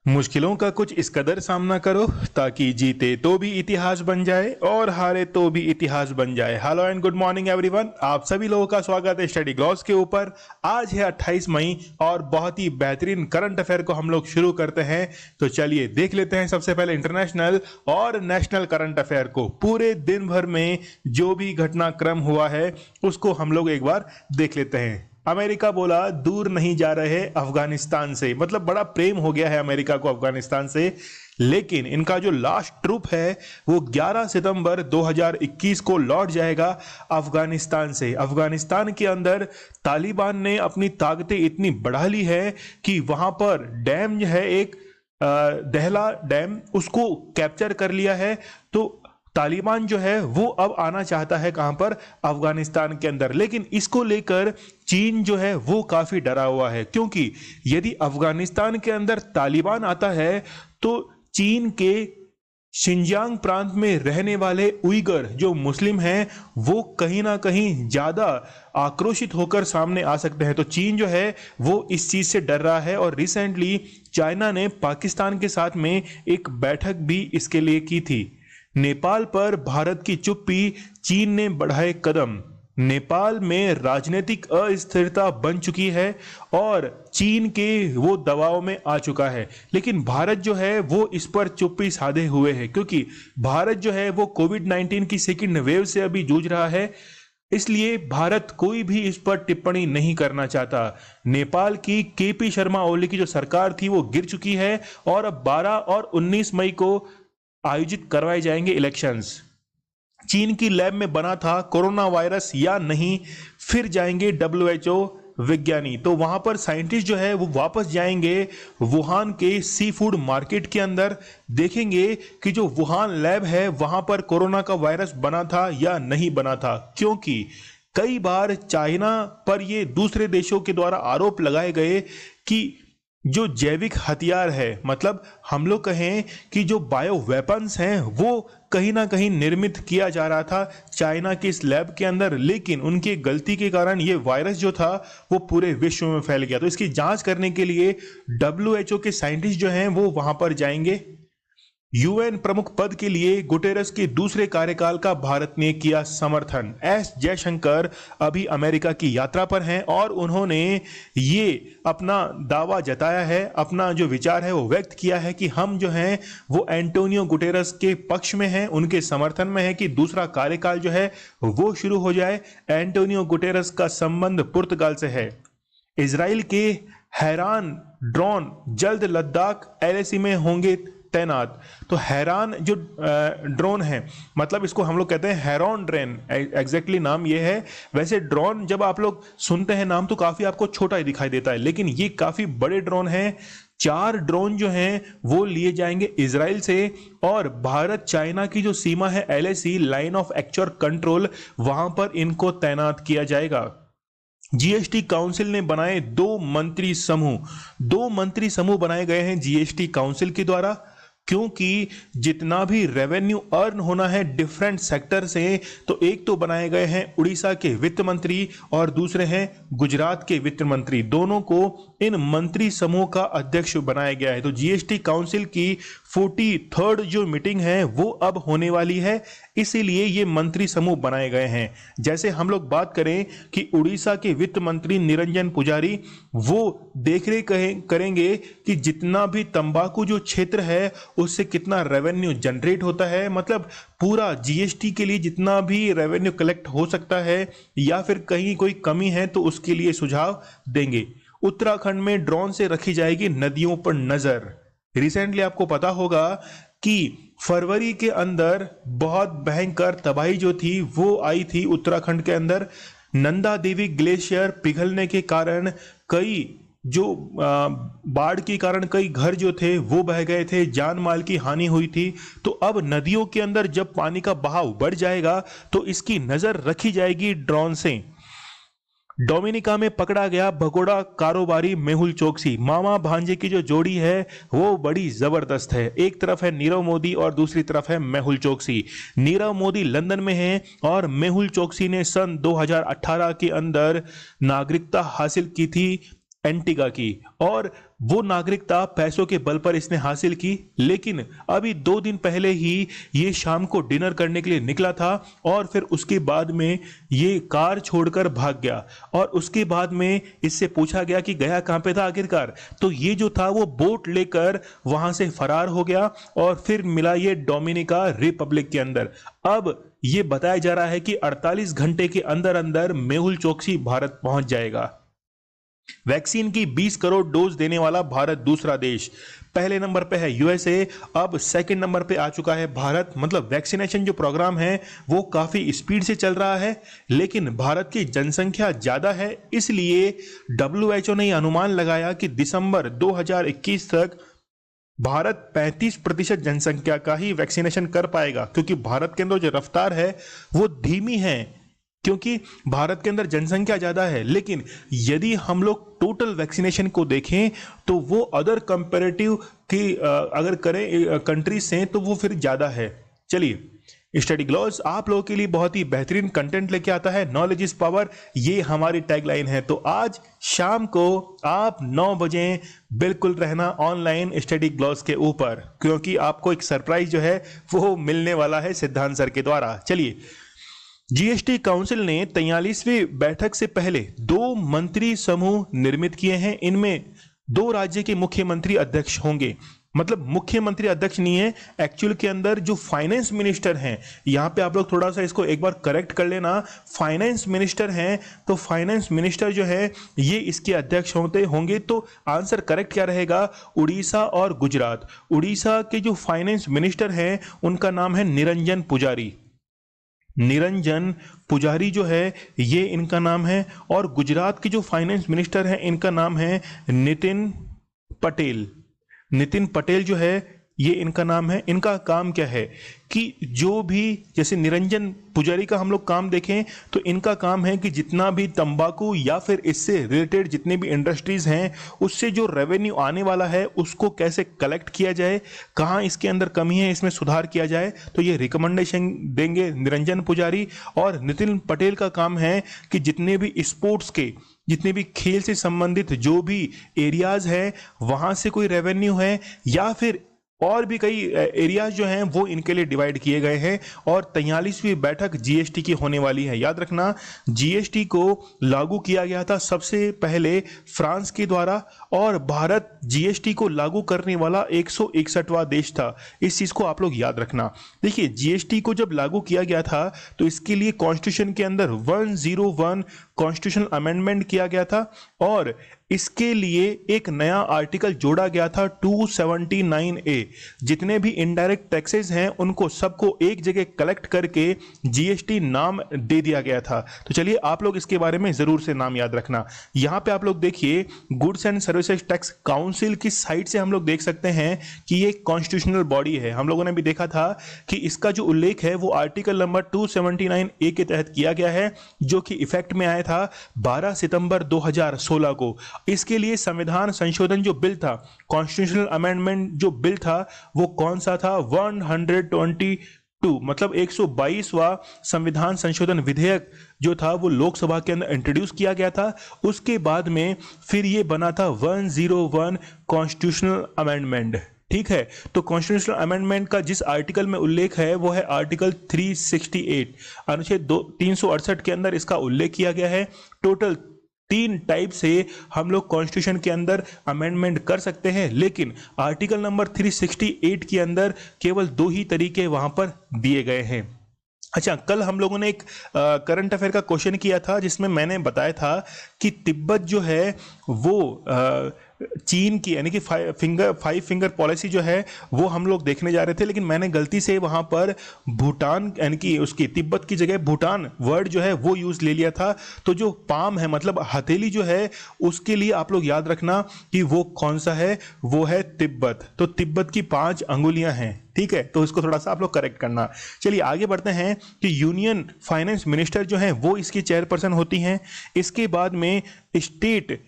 मुश्किलों का कुछ इस कदर सामना करो ताकि जीते तो भी इतिहास बन जाए और हारे तो भी इतिहास बन जाए। Hello and good morning everyone, आप सभी लोगों का स्वागत है स्टडी ग्लॉस के ऊपर। आज है 28 मई और बहुत ही बेहतरीन करंट अफेयर को हम लोग शुरू करते हैं। तो चलिए देख लेते हैं सबसे पहले इंटरनेशनल और नेशनल करंट अफेयर को। पूरे दिन भर में जो भी घटनाक्रम हुआ है उसको हम लोग एक बार देख लेते हैं। अमेरिका बोला दूर नहीं जा रहे अफगानिस्तान से, मतलब बड़ा प्रेम हो गया है अमेरिका को अफगानिस्तान से। लेकिन इनका जो लास्ट ट्रूप है वो 11 सितंबर 2021 को लौट जाएगा अफगानिस्तान से। अफगानिस्तान के अंदर तालिबान ने अपनी ताकतें इतनी बढ़ा ली है कि वहां पर डैम जो है एक दहला डैम, उसको कैप्चर कर लिया है। तो तालिबान जो है वो अब आना चाहता है कहां पर, अफगानिस्तान के अंदर। लेकिन इसको लेकर चीन जो है वो काफी डरा हुआ है, क्योंकि यदि अफगानिस्तान के अंदर तालिबान आता है तो चीन के शिनजियांग प्रांत में रहने वाले उइगर जो मुस्लिम हैं वो कहीं ना कहीं ज्यादा आक्रोशित होकर सामने आ सकते हैं। तो चीन जो है वो इस चीज से डर रहा है और रिसेंटली चाइना ने पाकिस्तान के साथ में एक बैठक भी इसके लिए की थी। नेपाल पर भारत की चुप्पी, चीन ने बढ़ाए कदम। नेपाल में राजनीतिक अस्थिरता बन चुकी है और चीन के वो दबाव में आ चुका है। लेकिन भारत जो है वो इस पर चुप्पी साधे हुए है, क्योंकि भारत जो है वो कोविड-19 की सेकंड वेव से अभी जूझ रहा है। इसलिए भारत कोई भी इस पर टिप्पणी नहीं करना चाहता। नेपाल की केपी शर्मा ओली की जो सरकार थी वो गिर चुकी है और अब 12 और 19 मई को आयोजित करवाए जाएंगे इलेक्शंस। चीन की लैब में बना था कोरोना वायरस या नहीं, फिर जाएंगे डब्ल्यूएचओ विज्ञानी। तो वहां पर साइंटिस्ट जो है वो वापस जाएंगे वुहान के सी फूड मार्केट के अंदर, देखेंगे कि जो वुहान लैब है वहां पर कोरोना का वायरस बना था या नहीं बना था। क्योंकि कई बार चाइना पर ये दूसरे देशों के द्वारा आरोप लगाए गए कि जो जैविक हथियार है, मतलब हम लोग कहें कि जो बायो वेपन्स हैं वो कहीं ना कहीं निर्मित किया जा रहा था चाइना के इस लैब के अंदर। लेकिन उनकी गलती के कारण ये वायरस जो था वो पूरे विश्व में फैल गया। तो इसकी जांच करने के लिए डब्ल्यूएचओ के साइंटिस्ट जो हैं वो वहां पर जाएंगे। यूएन प्रमुख पद के लिए गुटेरस के दूसरे कार्यकाल का भारत ने किया समर्थन। एस जयशंकर अभी अमेरिका की यात्रा पर हैं और उन्होंने ये अपना दावा जताया है, अपना जो विचार है वो व्यक्त किया है कि हम जो हैं वो एंटोनियो गुटेरस के पक्ष में हैं, उनके समर्थन में है कि दूसरा कार्यकाल जो है वो शुरू हो जाए। एंटोनियो गुटेरस का संबंध पुर्तगाल से है। इजराइल के हैरान ड्रोन जल्द लद्दाख एलएसी में होंगे तैनात। तो हैरान जो ड्रोन है, मतलब इसको हम लोग कहते हैं हैरॉन ड्रोन, एग्जैक्टली नाम ये है। वैसे ड्रोन जब आप लोग सुनते हैं नाम तो काफी आपको छोटा ही दिखाई देता है, लेकिन ये काफी बड़े ड्रोन हैं। 4 ड्रोन जो हैं वो लिए जाएंगे इजराइल से और भारत चाइना की जो सीमा है LAC, line of actual control, वहां पर इनको तैनात किया जाएगा। जीएसटी काउंसिल ने बनाए 2 मंत्री समूह बनाए गए हैं जीएसटी काउंसिल के द्वारा, क्योंकि जितना भी रेवेन्यू अर्न होना है डिफरेंट सेक्टर से, तो एक तो बनाए गए हैं उड़ीसा के वित्त मंत्री और दूसरे हैं गुजरात के वित्त मंत्री। दोनों को इन मंत्री समूह का अध्यक्ष बनाया गया है। तो जीएसटी काउंसिल की 43rd जो मीटिंग है वो अब होने वाली है, इसीलिए ये मंत्री समूह बनाए गए हैं। जैसे हम लोग बात करें कि उड़ीसा के वित्त मंत्री निरंजन पुजारी वो देखरेख करेंगे कि जितना भी तंबाकू जो क्षेत्र है उससे कितना रेवेन्यू जनरेट होता है, मतलब पूरा जीएसटी के लिए जितना भी रेवेन्यू कलेक्ट हो सकता है या फिर कहीं कोई कमी है तो उसके लिए सुझाव देंगे। उत्तराखंड में ड्रोन से रखी जाएगी नदियों पर नजर। रिसेंटली आपको पता होगा कि फरवरी के अंदर बहुत भयंकर तबाही जो थी वो आई थी उत्तराखंड के अंदर। नंदा देवी ग्लेशियर पिघलने के कारण कई जो बाढ़ के कारण कई घर जो थे वो बह गए थे, जान माल की हानि हुई थी। तो अब नदियों के अंदर जब पानी का बहाव बढ़ जाएगा तो इसकी नजर रखी जाएगी ड्रोन से। डोमिनिका में पकड़ा गया भगोड़ा कारोबारी मेहुल चोकसी। मामा भांजे की जो जोड़ी है वो बड़ी जबरदस्त है। एक तरफ है नीरव मोदी और दूसरी तरफ है मेहुल चोकसी। नीरव मोदी लंदन में है और मेहुल चोकसी ने सन 2018 के अंदर नागरिकता हासिल की थी एंटीगा की, और वो नागरिकता पैसों के बल पर इसने हासिल की। लेकिन अभी 2 दिन पहले ही ये शाम को डिनर करने के लिए निकला था और फिर उसके बाद में ये कार छोड़कर भाग गया, और उसके बाद में इससे पूछा गया कि गया कहां पे था आखिरकार, तो ये जो था वो बोट लेकर वहां से फरार हो गया और फिर मिला ये डोमिनिका रिपब्लिक के अंदर। अब ये बताया जा रहा है कि 48 घंटे के अंदर अंदर मेहुल चोकसी भारत पहुंच जाएगा। वैक्सीन की 20 करोड़ डोज देने वाला भारत दूसरा देश। पहले नंबर पे है यूएसए, अब सेकंड नंबर पे आ चुका है भारत। मतलब वैक्सीनेशन जो प्रोग्राम है वो काफी स्पीड से चल रहा है, लेकिन भारत की जनसंख्या ज्यादा है, इसलिए डब्ल्यूएचओ ने अनुमान लगाया कि दिसंबर 2021 तक भारत 35% जनसंख्या का ही वैक्सीनेशन कर पाएगा, क्योंकि भारत के अंदर जो रफ्तार है वो धीमी है, क्योंकि भारत के अंदर जनसंख्या ज्यादा है। लेकिन यदि हम लोग टोटल वैक्सीनेशन को देखें तो वो अदर कंपैरेटिव की अगर करें कंट्रीज से तो वो फिर ज्यादा है। चलिए, स्टडी ग्लॉस आप लोगों के लिए बहुत ही बेहतरीन कंटेंट लेके आता है। नॉलेज इज पावर, ये हमारी टैगलाइन है। तो आज शाम को आप 9 बजे बिल्कुल रहना ऑनलाइन स्टडी ग्लॉस के ऊपर, क्योंकि आपको एक सरप्राइज जो है वो मिलने वाला है सिद्धांत सर के द्वारा। चलिए, जीएसटी काउंसिल ने 43वीं बैठक से पहले 2 मंत्री समूह निर्मित किए हैं। इनमें 2 राज्य के मुख्यमंत्री अध्यक्ष होंगे। मतलब मुख्यमंत्री अध्यक्ष नहीं है, एक्चुअल के अंदर जो फाइनेंस मिनिस्टर हैं, यहां पे आप लोग थोड़ा सा इसको एक बार करेक्ट कर लेना, फाइनेंस मिनिस्टर हैं, तो फाइनेंस मिनिस्टर जो है ये इसके अध्यक्ष होंगे। तो आंसर करेक्ट क्या रहेगा? उड़ीसा और गुजरात। उड़ीसा के जो फाइनेंस मिनिस्टर हैं उनका नाम है निरंजन पुजारी। निरंजन पुजारी जो है ये इनका नाम है, और गुजरात के जो फाइनेंस मिनिस्टर हैं इनका नाम है नितिन पटेल। नितिन पटेल जो है ये इनका नाम है। इनका काम क्या है कि जो भी जैसे निरंजन पुजारी का हम लोग काम देखें तो इनका काम है कि जितना भी तंबाकू या फिर इससे रिलेटेड जितने भी इंडस्ट्रीज हैं उससे जो रेवेन्यू आने वाला है उसको कैसे कलेक्ट किया जाए, कहाँ इसके अंदर कमी है, इसमें सुधार किया जाए, तो ये रिकमेंडेशन देंगे निरंजन पुजारी। और नितिन पटेल का काम है कि जितने भी स्पोर्ट्स के, जितने भी खेल से संबंधित जो भी एरियाज हैं वहां से कोई रेवेन्यू है या फिर और भी कई एरियाज जो हैं वो इनके लिए डिवाइड किए गए हैं। और 43वीं बैठक जीएसटी की होने वाली है। याद रखना, जीएसटी को लागू किया गया था सबसे पहले फ्रांस के द्वारा, और भारत जीएसटी को लागू करने वाला 161वां देश था। इस चीज को आप लोग याद रखना। देखिए, जीएसटी को जब लागू किया गया था तो इसके लिए कॉन्स्टिट्यूशन के अंदर 101 कॉन्स्टिट्यूशनल अमेंडमेंट किया गया था, और इसके लिए एक नया आर्टिकल जोड़ा गया था 279A। जितने भी इनडायरेक्ट टैक्सेस हैं उनको सबको एक जगह कलेक्ट करके जीएसटी नाम दे दिया गया था। तो चलिए, आप लोग इसके बारे में जरूर से नाम याद रखना। यहां पे आप लोग देखिए, goods and services tax council की साइड से हम लोग देख सकते हैं कि ये कॉन्स्टिट्यूशनल बॉडी है। हम लोगों ने भी देखा था कि इसका जो उल्लेख है वो आर्टिकल नंबर 279A के तहत किया गया है, जो कि इफेक्ट में आया था 12 सितंबर 2016 को। इसके लिए संविधान संशोधन जो बिल था, कॉन्स्टिट्यूशनल अमेंडमेंट जो बिल था, वो कौन सा था? 122, मतलब 122वां संविधान संशोधन विधेयक जो था वो लोकसभा के अंदर इंट्रोड्यूस किया गया था। उसके बाद में फिर ये बना था 101 कॉन्स्टिट्यूशनल अमेंडमेंट। ठीक है, तो कॉन्स्टिट्यूशनल अमेंडमेंट का जिस आर्टिकल में उल्लेख है वो है आर्टिकल 368, अनुच्छेद 368 के अंदर इसका उल्लेख किया गया है। टोटल 3 टाइप से हम लोग कॉन्स्टिट्यूशन के अंदर अमेंडमेंट कर सकते हैं, लेकिन आर्टिकल नंबर 368 के अंदर केवल 2 ही तरीके वहां पर दिए गए हैं। अच्छा, कल हम लोगों ने एक करंट अफेयर का क्वेश्चन किया था जिसमें मैंने बताया था कि तिब्बत जो है वो चीन की यानी कि 5 फिंगर पॉलिसी जो है वो हम लोग देखने जा रहे थे, लेकिन मैंने गलती से वहां पर भूटान यानी कि उसकी तिब्बत की जगह भूटान वर्ड जो है वो यूज ले लिया था। तो जो पाम है मतलब हथेली जो है उसके लिए आप लोग याद रखना कि वो कौन सा है, वो है तिब्बत। तो तिब्बत की 5 अंगुलियां हैं। ठीक है, तो इसको थोड़ा सा आप लोग करेक्ट करना। चलिए आगे बढ़ते हैं कि यूनियन फाइनेंस मिनिस्टर जो है वो इसकी चेयरपर्सन होती हैं। इसके बाद में state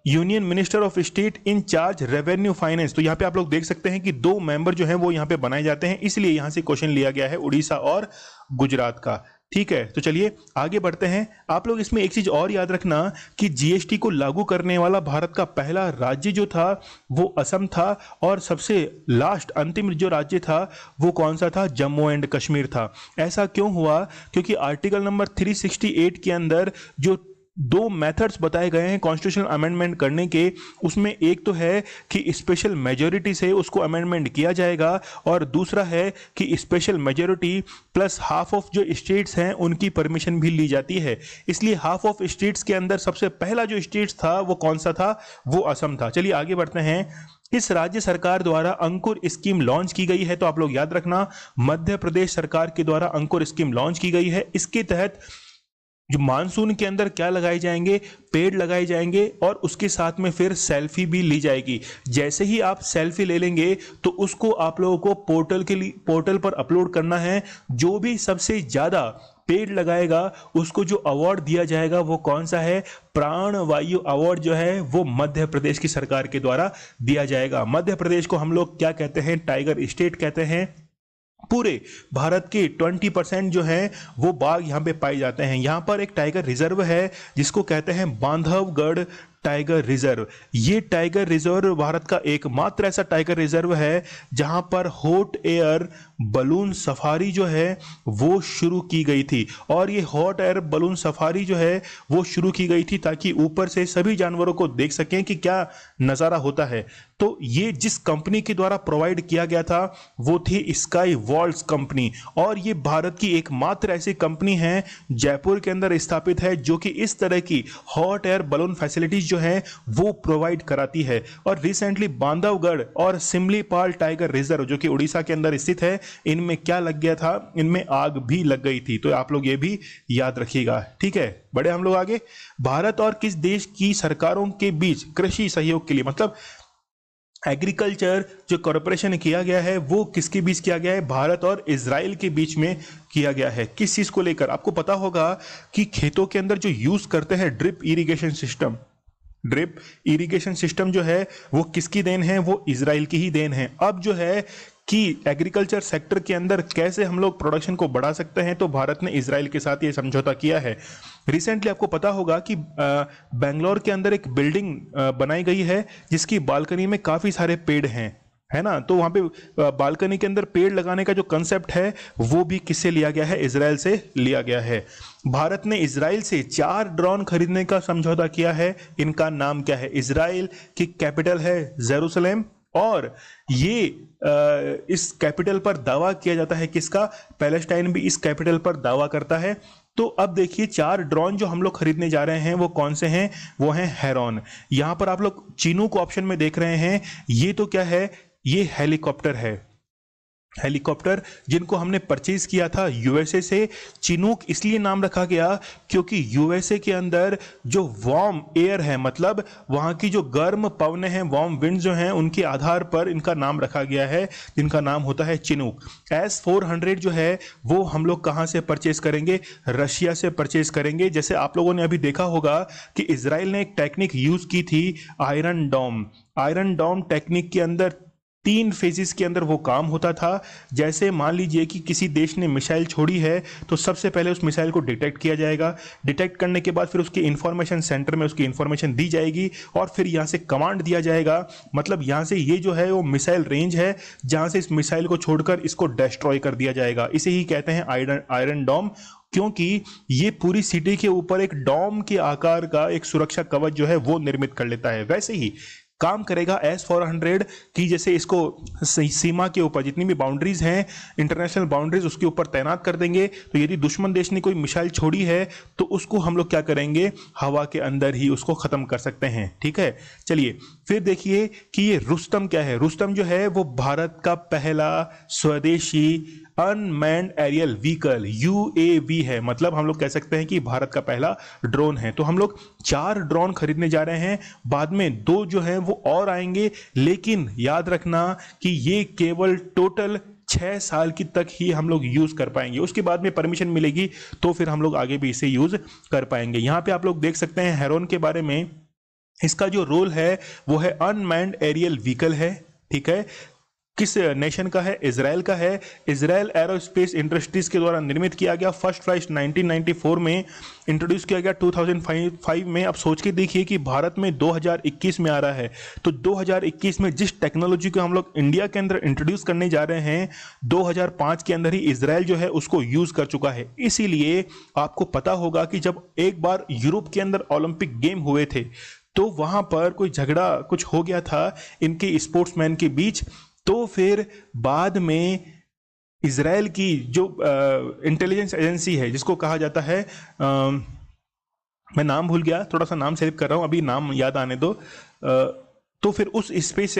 union minister of state in charge revenue finance. तो यहाँ पे आप लोग देख सकते हैं कि 2 मेंबर जो हैं वो यहाँ पे बनाए जाते हैं, इसलिए यहाँ से क्वेश्चन लिया गया है उड़ीसा और गुजरात का। ठीक है, तो चलिए आगे बढ़ते हैं। आप लोग इसमें एक चीज और याद रखना कि जीएसटी को लागू करने वाला भारत का पहला राज्य जो था वो असम था, और सबसे लास्ट अंतिम जो राज्य था वो कौन सा था? जम्मू एंड कश्मीर था। ऐसा क्यों हुआ? क्योंकि आर्टिकल नंबर 368 के अंदर जो दो मेथड्स बताए गए हैं कॉन्स्टिट्यूशनल अमेंडमेंट करने के, उसमें एक तो है कि स्पेशल मेजोरिटी से उसको अमेंडमेंट किया जाएगा, और दूसरा है कि special majority plus half of जो स्टेट्स हैं उनकी परमिशन भी ली जाती है। इसलिए हाफ ऑफ स्टेट्स के अंदर सबसे पहला जो स्टेट्स था वो कौन सा था? वो असम था। चलिए आगे बढ़ते हैं। किस राज्य सरकार द्वारा अंकुर स्कीम लॉन्च की गई है? तो आप लोग याद रखना, मध्य प्रदेश सरकार के द्वारा अंकुर स्कीम लॉन्च की गई है। इसके तहत जो मानसून के अंदर क्या लगाए जाएंगे? पेड़ लगाए जाएंगे, और उसके साथ में फिर सेल्फी भी ली जाएगी। जैसे ही आप सेल्फी ले लेंगे तो उसको आप लोगों को पोर्टल पर अपलोड करना है। जो भी सबसे ज्यादा पेड़ लगाएगा उसको जो अवार्ड दिया जाएगा वो कौन सा है? प्राण वायु अवार्ड जो है वो मध्य प्रदेश की सरकार के द्वारा दिया जाएगा। मध्य प्रदेश को हम लोग क्या कहते हैं? टाइगर स्टेट कहते हैं। पूरे भारत के 20% जो है वो बाघ यहाँ पे पाए जाते हैं। यहाँ पर एक टाइगर रिजर्व है जिसको कहते हैं बांधवगढ़ टाइगर रिजर्व। ये टाइगर रिजर्व भारत का एकमात्र ऐसा टाइगर रिजर्व है जहां पर हॉट एयर बलून सफारी जो है वो शुरू की गई थी। और ये हॉट एयर बलून सफारी जो है वो शुरू की गई थी ताकि ऊपर से सभी जानवरों को देख सकें कि क्या नज़ारा होता है। तो ये जिस कंपनी के द्वारा प्रोवाइड किया गया था वो थी स्काई वॉल्स कंपनी, और ये भारत की एकमात्र ऐसी कंपनी है जयपुर के अंदर स्थापित है जो कि इस तरह की हॉट एयर बलून फैसिलिटीज जो है वो प्रोवाइड कराती है। और रिसेंटली बांधवगढ़ और सिमलीपाल टाइगर रिजर्व जो कि उड़ीसा के अंदर स्थित है, इनमें क्या लग गया था? इनमें आग भी लग गई थी। तो आप लोग ये भी याद रखिएगा, ठीक है। बढ़े हम लोग आगे। भारत और किस देश की सरकारों के बीच कृषि सहयोग के लिए, मतलब एग्रीकल्चर जो कॉरपोरेशन किया गया है वो किसके बीच किया गया है? भारत और इजराइल के बीच में किया गया है। किस चीज को लेकर? आपको पता होगा कि खेतों के अंदर जो यूज करते हैं drip irrigation system, drip irrigation system जो है वो किसकी देन है? वो इजराइल की ही देन है। अब जो है कि एग्रीकल्चर सेक्टर के अंदर कैसे हम लोग प्रोडक्शन को बढ़ा सकते हैं, तो भारत ने इजराइल के साथ ये समझौता किया है। रिसेंटली आपको पता होगा कि बेंगलोर के अंदर एक बिल्डिंग बनाई गई है जिसकी बालकनी में काफ़ी सारे पेड़ हैं, है ना। तो वहाँ पे बालकनी के अंदर पेड़ लगाने का जो कंसेप्ट है वो भी किससे लिया गया है? इजराइल से लिया गया है। भारत ने इजराइल से 4 ड्रोन खरीदने का समझौता किया है। इनका नाम क्या है? इजराइल की कैपिटल है जेरूसलम, और ये इस कैपिटल पर दावा किया जाता है किसका? पैलेस्टाइन भी इस कैपिटल पर दावा करता है। तो अब देखिए 4 ड्रोन जो हम लोग खरीदने जा रहे हैं वो कौन से हैं? वो हैं हेरॉन। यहां पर आप लोग चिनूक ऑप्शन में देख रहे हैं, ये तो क्या है? ये हेलीकॉप्टर है। हेलीकॉप्टर जिनको हमने परचेज किया था यूएसए से। चिनूक इसलिए नाम रखा गया क्योंकि यूएसए के अंदर जो वार्म एयर है, मतलब वहाँ की जो गर्म पवनें हैं, वार्म विंड जो हैं, उनके आधार पर इनका नाम रखा गया है, जिनका नाम होता है चिनूक। S-400 जो है वो हम लोग कहाँ से परचेज करेंगे? रशिया से परचेज करेंगे। जैसे आप लोगों ने अभी देखा होगा कि इजराइल ने एक टेक्निक यूज की थी आयरन डोम। आयरन डोम टेक्निक के अंदर 3 फेजेस के अंदर वो काम होता था। जैसे मान लीजिए कि किसी देश ने मिसाइल छोड़ी है तो सबसे पहले उस मिसाइल को डिटेक्ट किया जाएगा। डिटेक्ट करने के बाद फिर उसके इंफॉर्मेशन सेंटर में उसकी इंफॉर्मेशन दी जाएगी, और फिर यहाँ से कमांड दिया जाएगा। मतलब यहाँ से ये जो है वो मिसाइल रेंज है जहाँ से इस मिसाइल को छोड़कर इसको डिस्ट्रॉय कर दिया जाएगा। इसे ही कहते हैं आयरन डोम, क्योंकि ये पूरी सिटी के ऊपर एक डोम के आकार का एक सुरक्षा कवच जो है वो निर्मित कर लेता है। वैसे ही काम करेगा S-400 की, जैसे इसको सीमा के ऊपर जितनी भी बाउंड्रीज हैं, इंटरनेशनल बाउंड्रीज, उसके ऊपर तैनात कर देंगे। तो यदि दुश्मन देश ने कोई मिसाइल छोड़ी है तो उसको हम लोग क्या करेंगे? हवा के अंदर ही उसको खत्म कर सकते हैं, ठीक है। चलिए फिर देखिए कि ये रुस्तम क्या है। रुस्तम जो है वो भारत का पहला स्वदेशी अनमैन्ड एरियल व्हीकल UAV है। मतलब हम लोग कह सकते हैं कि भारत का पहला ड्रोन है। तो हम लोग 4 ड्रोन खरीदने जा रहे हैं, बाद में 2 जो है वो और आएंगे, लेकिन याद रखना कि ये केवल टोटल 6 साल की तक ही हम लोग यूज कर पाएंगे। उसके बाद में परमिशन मिलेगी तो फिर हम लोग आगे भी इसे यूज कर पाएंगे। यहाँ पे आप लोग देख सकते हैं हेरॉन के बारे में, इसका जो रोल है वो है अनमैन्ड एरियल व्हीकल है, ठीक है। किस नेशन का है? इजराइल का है। इजराइल एरोस्पेस इंडस्ट्रीज के द्वारा निर्मित किया गया। फर्स्ट फ्लाइट 1994 में इंट्रोड्यूस किया गया 2005 में। अब सोच के देखिए कि भारत में 2021 में आ रहा है, तो 2021 में जिस टेक्नोलॉजी को हम लोग इंडिया के अंदर इंट्रोड्यूस करने जा रहे हैं, 2005 के अंदर ही इजराइल जो है उसको यूज कर चुका है। इसीलिए आपको पता होगा कि जब एक बार यूरोप के अंदर ओलंपिक गेम हुए थे, तो वहां पर कोई झगड़ा कुछ हो गया था इनके स्पोर्ट्समैन के बीच। तो फिर बाद में इजराइल की जो इंटेलिजेंस एजेंसी है, जिसको कहा जाता है, मैं नाम भूल गया, थोड़ा सा नाम सेव कर रहा हूं, अभी नाम याद आने दो। तो फिर उस स्पेस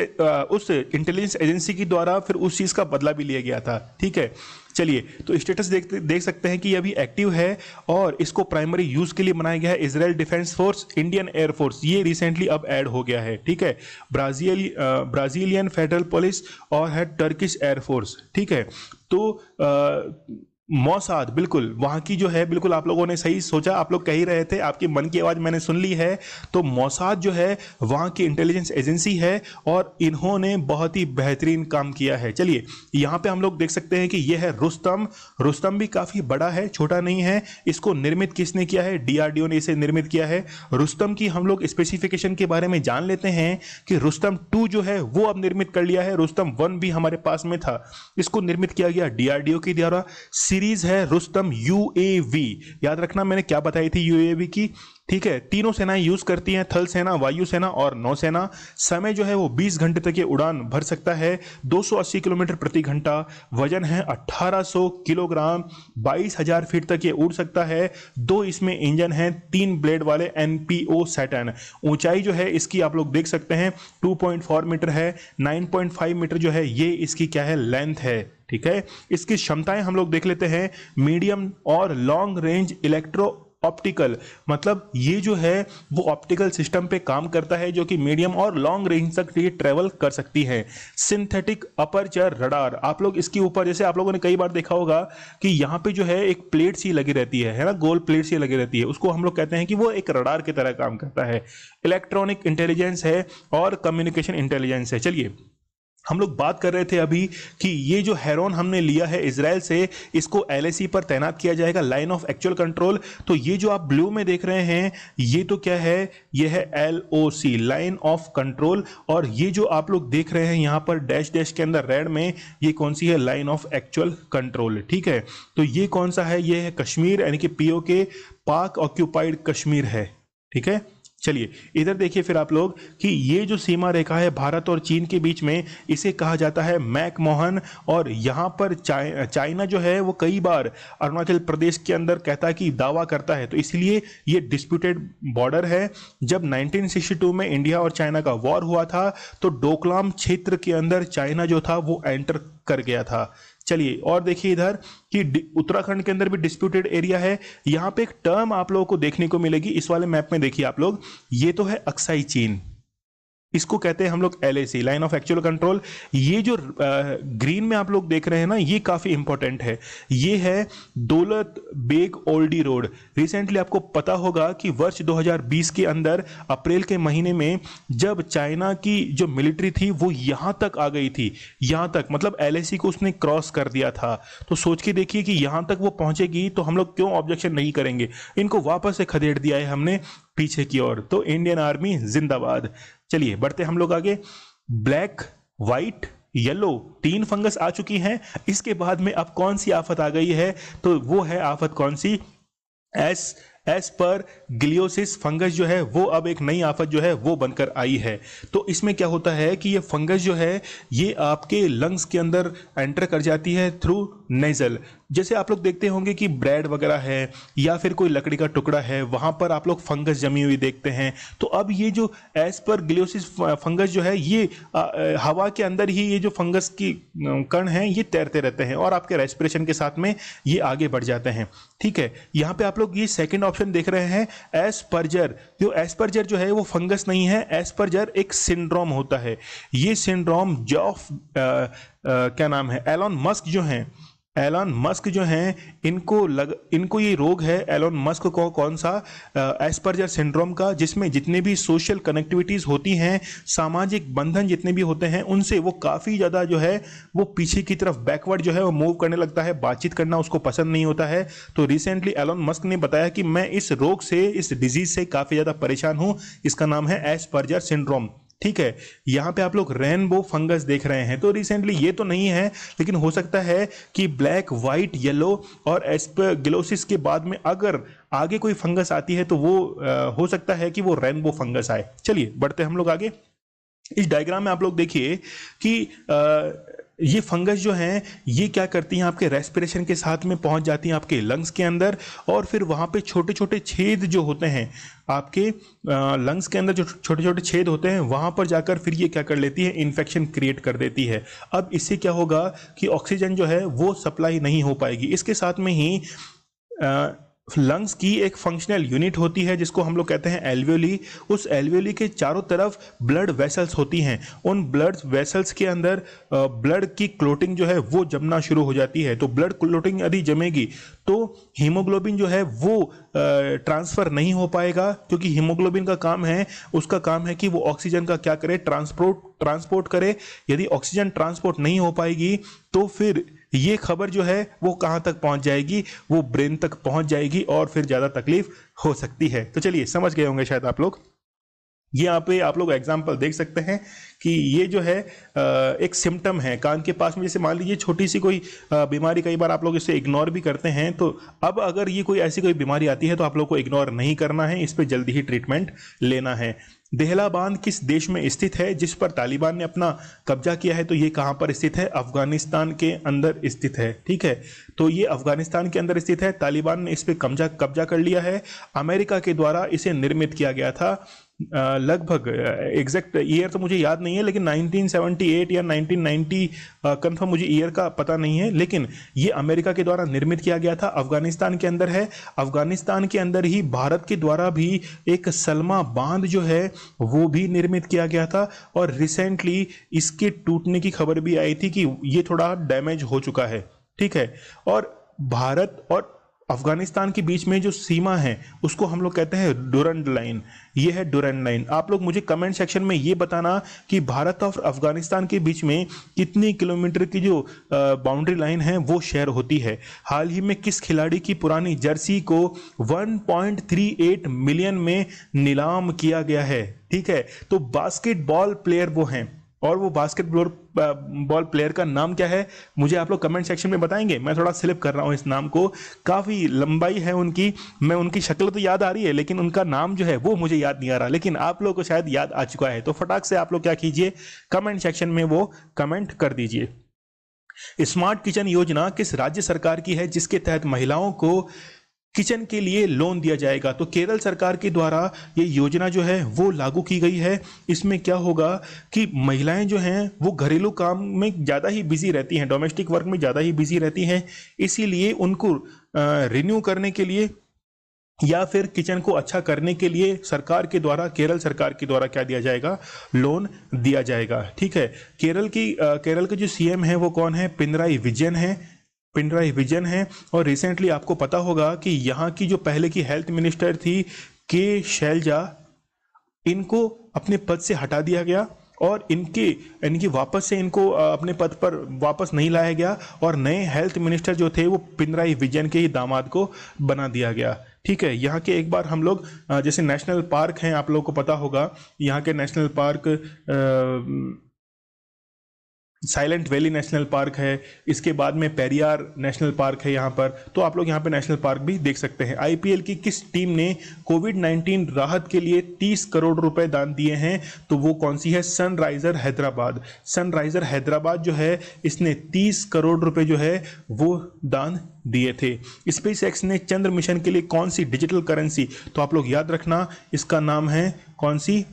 उस इंटेलिजेंस एजेंसी के द्वारा फिर उस चीज़ का बदला भी लिया गया था। ठीक है, चलिए, तो स्टेटस देख सकते हैं कि ये अभी एक्टिव है और इसको प्राइमरी यूज के लिए बनाया गया है। Israel defence force, Indian air force, ये रिसेंटली अब ऐड हो गया है। ठीक है, ब्राजीलियन फेडरल पुलिस और है टर्किश एयरफोर्स। ठीक है, तो मौसाद, बिल्कुल वहाँ की जो है, बिल्कुल आप लोगों ने सही सोचा, आप लोग कह ही रहे थे, आपकी मन की आवाज़ मैंने सुन ली है। तो मौसाद जो है वहाँ की इंटेलिजेंस एजेंसी है और इन्होंने बहुत ही बेहतरीन काम किया है। चलिए, यहाँ पे हम लोग देख सकते हैं कि यह है रुस्तम। रुस्तम भी काफ़ी बड़ा है, छोटा नहीं है। इसको निर्मित किसने किया है? डीआरडीओ ने इसे निर्मित किया है। रुस्तम की हम लोग स्पेसिफिकेशन के बारे में जान लेते हैं कि रुस्तम 2 जो है वो अब निर्मित कर लिया है। रुस्तम 1 भी हमारे पास में था, इसको निर्मित किया गया डीआरडीओ के द्वारा। सीरीज है रुस्तम यूएवी। याद रखना मैंने क्या बताई थी यूएवी की। ठीक है, तीनों सेनाएं यूज करती हैं, थल सेना, वायुसेना और नौसेना। समय जो है वो 20 घंटे तक ये उड़ान भर सकता है, 280 किलोमीटर प्रति घंटा। वजन है 1800 किलोग्राम, 22,000 फीट तक ये उड़ सकता है। 2 इसमें इंजन हैं, 3 ब्लेड वाले एनपीओ सैटर्न। ऊंचाई जो है इसकी आप लोग देख सकते हैं 2.4 मीटर है। 9.5 मीटर जो है ये इसकी क्या है? लेंथ है। ठीक है, इसकी क्षमताएं हम लोग देख लेते हैं। मीडियम और लॉन्ग रेंज इलेक्ट्रो ऑप्टिकल, मतलब ये जो है वो ऑप्टिकल सिस्टम पे काम करता है, जो कि मीडियम और लॉन्ग रेंज तक ये ट्रेवल कर सकती है। सिंथेटिक अपर्चर रडार, आप लोग इसके ऊपर, जैसे आप लोगों ने कई बार देखा होगा कि यहाँ पे जो है एक प्लेट सी लगी रहती है ना, गोल प्लेट सी लगी रहती है, उसको हम लोग कहते हैं कि वो एक रडार की तरह काम करता है। इलेक्ट्रॉनिक इंटेलिजेंस है और कम्युनिकेशन इंटेलिजेंस है। चलिए, हम लोग बात कर रहे थे अभी कि ये जो हेरोन हमने लिया है इजराइल से, इसको एलएसी पर तैनात किया जाएगा, लाइन ऑफ एक्चुअल कंट्रोल। तो ये जो आप ब्लू में देख रहे हैं, ये तो क्या है? ये है एलओसी, लाइन ऑफ कंट्रोल। और ये जो आप लोग देख रहे हैं यहाँ पर डैश डैश के अंदर रेड में, ये कौन सी है? Line of actual control. ठीक है, तो ये कौन सा है? ये है कश्मीर, यानी कि पीओके, पाक ऑक्यूपाइड कश्मीर है। ठीक है, चलिए इधर देखिए फिर आप लोग कि ये जो सीमा रेखा है भारत और चीन के बीच में, इसे कहा जाता है मैकमोहन। और यहाँ पर चाइना जो है वो कई बार अरुणाचल प्रदेश के अंदर कहता है कि दावा करता है, तो इसलिए ये डिस्प्यूटेड बॉर्डर है। जब 1962 में इंडिया और चाइना का वॉर हुआ था, तो डोकलाम क्षेत्र के अंदर चाइना जो था वो एंटर कर गया था। चलिए, और देखिए इधर कि उत्तराखंड के अंदर भी डिस्प्यूटेड एरिया है। यहां पे एक टर्म आप लोगों को देखने को मिलेगी इस वाले मैप में, देखिए आप लोग, ये तो है अक्साई चीन, इसको कहते हैं हम लोग LAC, line of actual control. ये जो ग्रीन में आप लोग देख रहे हैं ना, ये काफी इंपॉर्टेंट है। ये है दौलत बेग ओल्डी रोड। रिसेंटली आपको पता होगा कि वर्ष 2020 के अंदर अप्रैल के महीने में जब चाइना की जो मिलिट्री थी वो यहां तक आ गई थी, यहां तक, मतलब एलएसी को उसने क्रॉस कर दिया था। तो सोच के देखिए कि यहां तक वो पहुंचेगी तो हम लोग क्यों ऑब्जेक्शन नहीं करेंगे। इनको वापस से खदेड़ दिया है हमने पीछे की ओर। तो इंडियन आर्मी जिंदाबाद। चलिए बढ़ते हम लोग आगे। ब्लैक, व्हाइट, येलो, 3 फंगस आ चुकी हैं। इसके बाद में अब कौन सी आफत आ गई है? तो वो है आफत कौन सी? एस पर ग्लियोसिस फंगस जो है वो अब एक नई आफत जो है वो बनकर आई है। तो इसमें क्या होता है कि ये फंगस जो है ये आपके लंग्स के अंदर एंटर कर जाती है थ्रू नेजल। जैसे आप लोग देखते होंगे कि ब्रेड वगैरह है या फिर कोई लकड़ी का टुकड़ा है, वहां पर आप लोग फंगस जमी हुई देखते हैं। तो अब ये जो एस्परगिलोसिस फंगस जो है ये हवा के अंदर ही ये जो फंगस की कण हैं ये तैरते रहते हैं और आपके रेस्पिरेशन के साथ में ये आगे बढ़ जाते हैं। ठीक है, यहाँ पे आप लोग ये सेकेंड ऑप्शन देख रहे हैं एस्पर्जर। जो एस्पर्जर जो है वो फंगस नहीं है, एस्पर्जर एक सिंड्रोम होता है। ये सिंड्रोम क्या नाम है, एलोन मस्क जो हैं एलन मस्क जो हैं इनको ये रोग है एलन मस्क को कौन सा, एस्पर्जर सिंड्रोम का, जिसमें जितने भी सोशल कनेक्टिविटीज़ होती हैं, सामाजिक बंधन जितने भी होते हैं, उनसे वो काफ़ी ज़्यादा जो है वो पीछे की तरफ बैकवर्ड जो है वो मूव करने लगता है, बातचीत करना उसको पसंद नहीं होता है। तो रिसेंटली एलन मस्क ने बताया कि मैं इस रोग से, इस डिजीज से काफ़ी ज़्यादा परेशान हूँ, इसका नाम है एस्पर्जर सिंड्रोम। ठीक है, यहाँ पे आप लोग रेनबो फंगस देख रहे हैं, तो रिसेंटली ये तो नहीं है, लेकिन हो सकता है कि ब्लैक, व्हाइट, येलो और एस्परगिलोसिस के बाद में अगर आगे कोई फंगस आती है तो वो हो सकता है कि वो रेनबो फंगस आए। चलिए बढ़ते हम लोग आगे। इस डायग्राम में आप लोग देखिए कि ये फंगस जो हैं ये क्या करती हैं, आपके रेस्पिरेशन के साथ में पहुंच जाती हैं आपके लंग्स के अंदर, और फिर वहाँ पे छोटे छोटे छेद जो होते हैं आपके लंग्स के अंदर, जो छोटे छोटे छेद होते हैं वहाँ पर जाकर फिर ये क्या कर लेती है, इन्फेक्शन क्रिएट कर देती है। अब इससे क्या होगा कि ऑक्सीजन जो है वो सप्लाई नहीं हो पाएगी। इसके साथ में ही लंग्स की एक फंक्शनल यूनिट होती है जिसको हम लोग कहते हैं एल्वियोली। उस एल्वियोली के चारों तरफ ब्लड वेसल्स होती हैं। उन ब्लड वेसल्स के अंदर ब्लड की क्लोटिंग जो है वो जमना शुरू हो जाती है। तो ब्लड क्लोटिंग यदि जमेगी तो हीमोग्लोबिन जो है वो ट्रांसफर नहीं हो पाएगा, क्योंकि हीमोग्लोबिन का काम है, उसका काम है कि वो ऑक्सीजन का क्या करे, ट्रांसपोर्ट करे। यदि ऑक्सीजन ट्रांसपोर्ट नहीं हो पाएगी तो फिर ये खबर जो है वो कहाँ तक पहुंच जाएगी, वो ब्रेन तक पहुंच जाएगी और फिर ज़्यादा तकलीफ हो सकती है। तो चलिए समझ गए होंगे शायद आप लोग। यहाँ पे आप लोग एग्जाम्पल देख सकते हैं कि ये जो है एक सिम्टम है कान के पास में, जैसे मान लीजिए छोटी सी कोई बीमारी, कई बार आप लोग इसे इग्नोर भी करते हैं। तो अब अगर ये कोई ऐसी कोई बीमारी आती है तो आप लोग को इग्नोर नहीं करना है, इस पर जल्दी ही ट्रीटमेंट लेना है। देहला बांध किस देश में स्थित है जिस पर तालिबान ने अपना कब्जा किया है? तो ये कहाँ पर स्थित है? अफगानिस्तान के अंदर स्थित है। ठीक है, तो ये अफगानिस्तान के अंदर स्थित है। तालिबान ने इस पर कब्जा कर लिया है। अमेरिका के द्वारा इसे निर्मित किया गया था। लगभग एग्जैक्ट ईयर तो मुझे याद नहीं है, लेकिन 1978 या 1990 कंफर्म मुझे ईयर का पता नहीं है, लेकिन ये अमेरिका के द्वारा निर्मित किया गया था। अफगानिस्तान के अंदर है। अफगानिस्तान के अंदर ही भारत के द्वारा भी एक सलमा बांध जो है वो भी निर्मित किया गया था, और रिसेंटली इसके टूटने की खबर भी आई थी कि ये थोड़ा डैमेज हो चुका है। ठीक है, और भारत और अफगानिस्तान के बीच में जो सीमा है उसको हम लोग कहते हैं डुरंड लाइन। ये है डुरंड लाइन। आप लोग मुझे कमेंट सेक्शन में ये बताना कि भारत और अफगानिस्तान के बीच में कितनी किलोमीटर की जो बाउंड्री लाइन है वो शेयर होती है। हाल ही में किस खिलाड़ी की पुरानी जर्सी को 1.38 मिलियन में नीलाम किया गया है? ठीक है, तो बास्केटबॉल प्लेयर वो हैं, और वो बास्केटबॉल प्लेयर का नाम क्या है मुझे आप लोग कमेंट सेक्शन में बताएंगे। मैं थोड़ा स्लिप कर रहा हूँ इस नाम को, काफ़ी लंबाई है उनकी, मैं उनकी शक्ल तो याद आ रही है लेकिन उनका नाम जो है वो मुझे याद नहीं आ रहा, लेकिन आप लोगों को शायद याद आ चुका है। तो फटाक से आप लोग क्या कीजिए, कमेंट सेक्शन में वो कमेंट कर दीजिए। स्मार्ट किचन योजना किस राज्य सरकार की है जिसके तहत महिलाओं को किचन के लिए लोन दिया जाएगा? तो केरल सरकार के द्वारा ये योजना जो है वो लागू की गई है। इसमें क्या होगा कि महिलाएं जो हैं वो घरेलू काम में ज़्यादा ही बिजी रहती हैं, डोमेस्टिक वर्क में ज़्यादा ही बिजी रहती हैं, इसीलिए उनको रिन्यू करने के लिए या फिर किचन को अच्छा करने के लिए सरकार के द्वारा, केरल सरकार के द्वारा क्या दिया जाएगा, लोन दिया जाएगा। ठीक है, केरल के जो सीएम है वो कौन है? पिनराई विजयन है। और रिसेंटली आपको पता होगा कि यहाँ की जो पहले की हेल्थ मिनिस्टर थी के शैलजा, इनको अपने पद से हटा दिया गया और इनकी वापस से इनको अपने पद पर वापस नहीं लाया गया, और नए हेल्थ मिनिस्टर जो थे वो पिनराई विजयन के ही दामाद को बना दिया गया। ठीक है, यहाँ के एक बार हम लोग जैसे नेशनल पार्क हैं, आप लोगों को पता होगा यहाँ के national park silent valley national park है, इसके बाद में पेरियार नेशनल पार्क है यहाँ पर, तो आप लोग यहाँ पे नेशनल पार्क भी देख सकते हैं। आईपीएल की किस टीम ने कोविड-19 राहत के लिए 30 करोड़ रुपए दान दिए हैं? तो वो कौन सी है? सनराइजर हैदराबाद जो है इसने 30 करोड़ रुपए जो है वो दान दिए थे। स्पेसएक्स ने चंद्र मिशन के लिए कौन सी डिजिटल करेंसी, तो आप लोग याद रखना इसका नाम है कौन सी?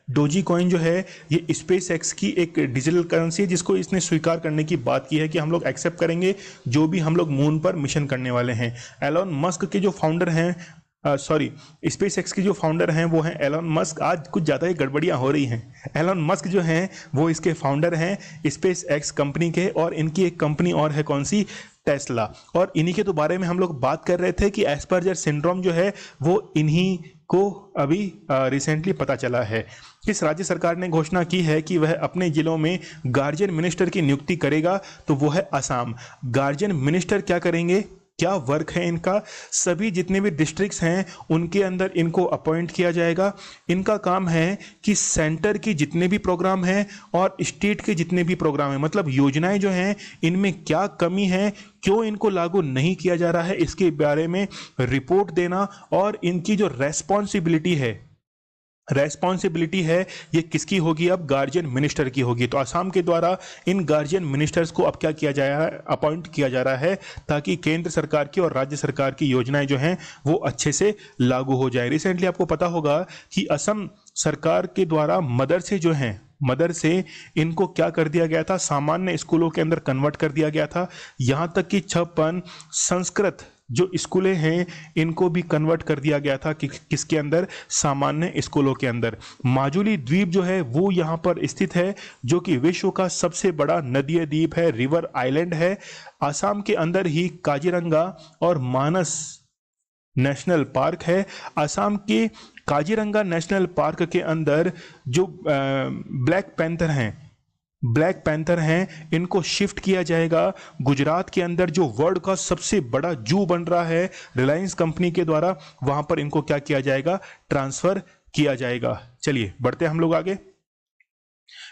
डोजी कॉइन जो है ये स्पेसएक्स की एक डिजिटल करेंसी है जिसको इसने स्वीकार करने की बात की है कि हम लोग एक्सेप्ट करेंगे जो भी हम लोग मून पर मिशन करने वाले हैं। एलन मस्क के जो फाउंडर हैं सॉरी, स्पेस एक्स के जो फाउंडर हैं वो हैं एलन मस्क। आज कुछ ज़्यादा ही गड़बड़ियाँ हो रही हैं। एलन मस्क जो हैं वो इसके फाउंडर हैं स्पेस एक्स कंपनी के, और इनकी एक कंपनी और है, कौन सी, टेस्ला। और इन्हीं के तो बारे में हम लोग बात कर रहे थे कि एस्पर्जर सिंड्रोम जो है वो इन्हीं को अभी रिसेंटली पता चला है। किस राज्य सरकार ने घोषणा की है कि वह अपने जिलों में गार्जियन मिनिस्टर की नियुक्ति करेगा, तो वो है असम। गार्जियन मिनिस्टर क्या करेंगे, क्या वर्क है इनका, सभी जितने भी डिस्ट्रिक्ट्स हैं उनके अंदर इनको अपॉइंट किया जाएगा। इनका काम है कि सेंटर के जितने भी प्रोग्राम हैं और स्टेट के जितने भी प्रोग्राम हैं, मतलब योजनाएं जो हैं इनमें क्या कमी है, क्यों इनको लागू नहीं किया जा रहा है, इसके बारे में रिपोर्ट देना। और इनकी जो रेस्पॉन्सिबिलिटी है ये किसकी होगी, अब गार्जियन मिनिस्टर की होगी। तो असम के द्वारा इन गार्जियन मिनिस्टर्स को अब क्या किया जा रहा है, अपॉइंट किया जा रहा है, ताकि केंद्र सरकार की और राज्य सरकार की योजनाएं जो हैं वो अच्छे से लागू हो जाए। रिसेंटली आपको पता होगा कि असम सरकार के द्वारा मदरसे इनको क्या कर दिया गया था, सामान्य स्कूलों के अंदर कन्वर्ट कर दिया गया था। यहाँ तक कि 56 संस्कृत जो स्कूलें हैं इनको भी कन्वर्ट कर दिया गया था कि किसके अंदर, सामान्य स्कूलों के अंदर। माजुली द्वीप जो है वो यहाँ पर स्थित है, जो कि विश्व का सबसे बड़ा नदीय द्वीप है, रिवर आइलैंड है। असम के अंदर ही काजीरंगा और मानस नेशनल पार्क है। असम के काजीरंगा नेशनल पार्क के अंदर जो ब्लैक पैंथर हैं इनको शिफ्ट किया जाएगा। गुजरात के अंदर जो वर्ल्ड का सबसे बड़ा जू बन रहा है रिलायंस कंपनी के द्वारा, वहां पर इनको क्या किया जाएगा, ट्रांसफर किया जाएगा। चलिए बढ़ते हम लोग आगे।